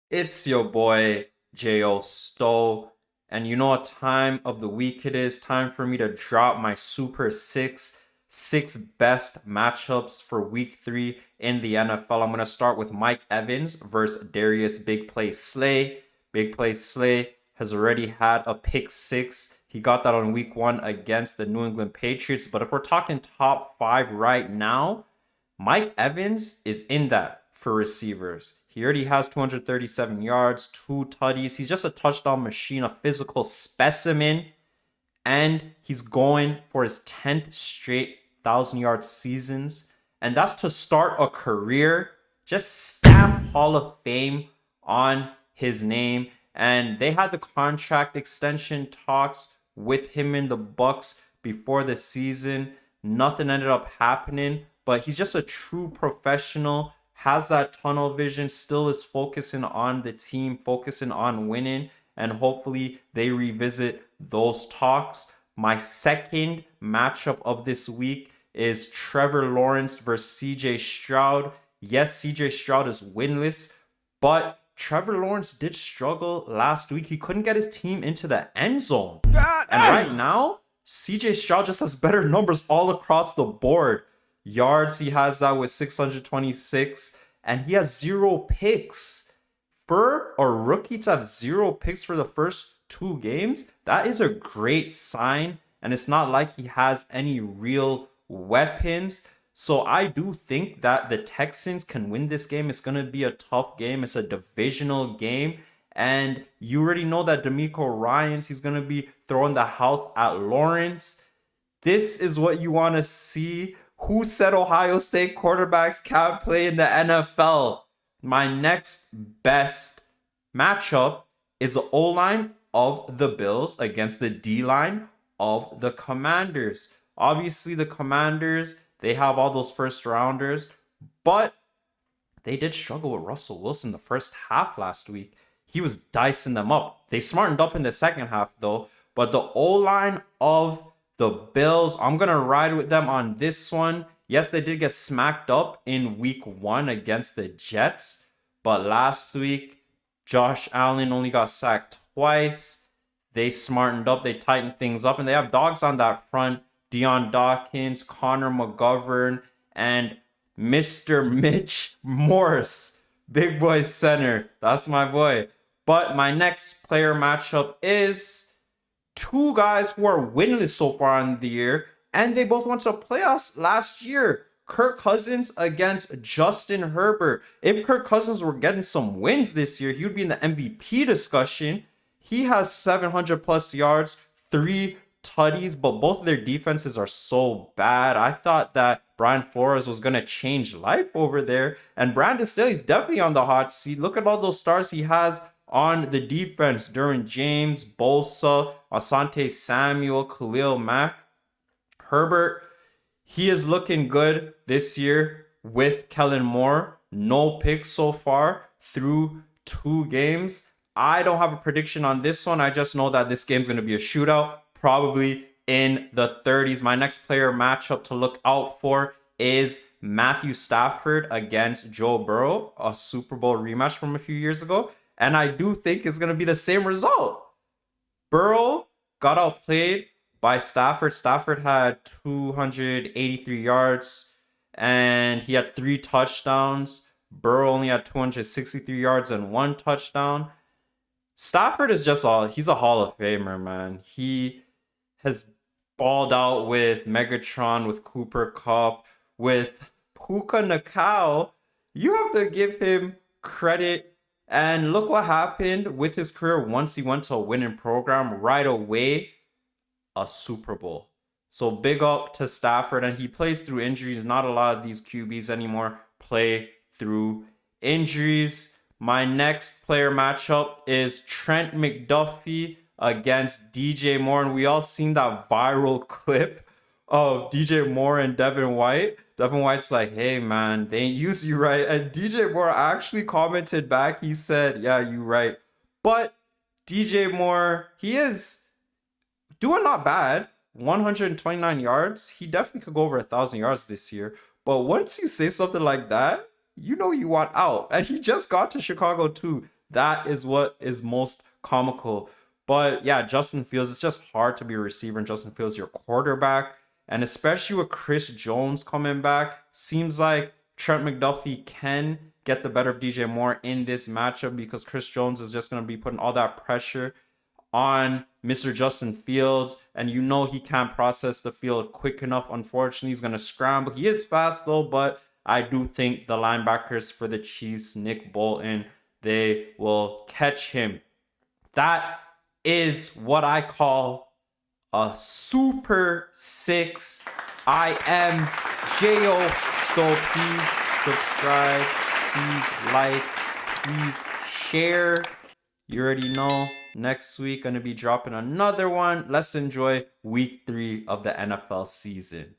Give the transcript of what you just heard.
It's your boy Jayo Sto, and you know what time of the week it is? Time for me to drop my Super six best matchups for Week 3 in the NFL. I'm gonna start with Mike Evans versus Darius Big Play Slay. Big Play Slay has already had a pick six. He got that on Week 1 against the New England Patriots. But if we're talking top five right now, Mike Evans is in that for receivers. He already has 237 yards, two tutties. He's just a touchdown machine, a physical specimen. And he's going for his 10th straight 1,000-yard seasons. And that's to start a career. Just stamp Hall of Fame on his name. And they had the contract extension talks with him in the Bucks before the season. Nothing ended up happening, but he's just a true professional, has that tunnel vision, still is focusing on the team, focusing on winning, and hopefully they revisit those talks. My second matchup of this week is Trevor Lawrence versus CJ Stroud. Yes, CJ Stroud is winless, but Trevor Lawrence did struggle last week. He couldn't get his team into the end zone. And right now, CJ Stroud just has better numbers all across the board. Yards, he has that with 626, and he has zero picks. For a rookie to have zero picks for the first two games, that is a great sign. And it's not like he has any real weapons. So I do think that the Texans can win this game. It's going to be a tough game. It's a divisional game. And you already know that D'Amico Ryans, he's going to be throwing the house at Lawrence. This is what you want to see. Who said Ohio State quarterbacks can't play in the NFL? My next best matchup is the O-line of the Bills against the D-line of the Commanders. Obviously, the Commanders, they have all those first rounders, but they did struggle with Russell Wilson the first half last week. He was dicing them up. They smartened up in the second half, though. But the O-line of the Bills, I'm going to ride with them on this one. Yes, they did get smacked up in Week 1 against the Jets. But last week, Josh Allen only got sacked twice. They smartened up. They tightened things up. And they have dogs on that front. Deion Dawkins, Connor McGovern, and Mr. Mitch Morse. Big boy center. That's my boy. But my next player matchup is two guys who are winless so far in the year, and they both went to playoffs last year. Kirk Cousins against Justin Herbert. If Kirk Cousins were getting some wins this year, he would be in the MVP discussion. He has 700 plus yards, 3 tutties, but both of their defenses are so bad. I thought that Brian Flores was going to change life over there, and Brandon Staley's definitely on the hot seat. Look at all those stars he has on the defense. Derwin James, Bosa, Asante Samuel, Khalil Mack. Herbert, he is looking good this year with Kellen Moore. No picks so far through 2 games. I don't have a prediction on this one. I just know that this game's going to be a shootout, probably in the 30s. My next player matchup to look out for is Matthew Stafford against Joe Burrow, a Super Bowl rematch from a few years ago. And I do think it's going to be the same result. Burrow got outplayed by Stafford. Stafford had 283 yards and he had 3 touchdowns. Burrow only had 263 yards and 1 touchdown. Stafford is he's a Hall of Famer, man. He has balled out with Megatron, with Cooper Kupp, with Puka Nakao. You have to give him credit. And look what happened with his career once he went to a winning program right away. A Super Bowl. So big up to Stafford, and he plays through injuries. Not a lot of these QBs anymore play through injuries. My next player matchup is Trent McDuffie against DJ Moore, and we all seen that viral clip of DJ Moore and Devin White. Devin White's like, hey man, they ain't use you right. And DJ Moore actually commented back. He said, yeah, you right. But DJ Moore, he is doing not bad. 129 yards. He definitely could go over 1,000 yards this year. But once you say something like that, you know you want out. And he just got to Chicago too. That is what is most comical. But yeah, Justin Fields, it's just hard to be a receiver and Justin Fields, your quarterback. And especially with Chris Jones coming back, seems like Trent McDuffie can get the better of DJ Moore in this matchup because Chris Jones is just going to be putting all that pressure on Mr. Justin Fields, and you know he can't process the field quick enough. Unfortunately, he's going to scramble. He is fast though, but I do think the linebackers for the Chiefs, Nick Bolton, they will catch him. That is what I call a Super 6. I am Jayo Sto. Please subscribe, please like, please share. You already know, next week gonna be dropping another one. Let's enjoy week 3 of the NFL season.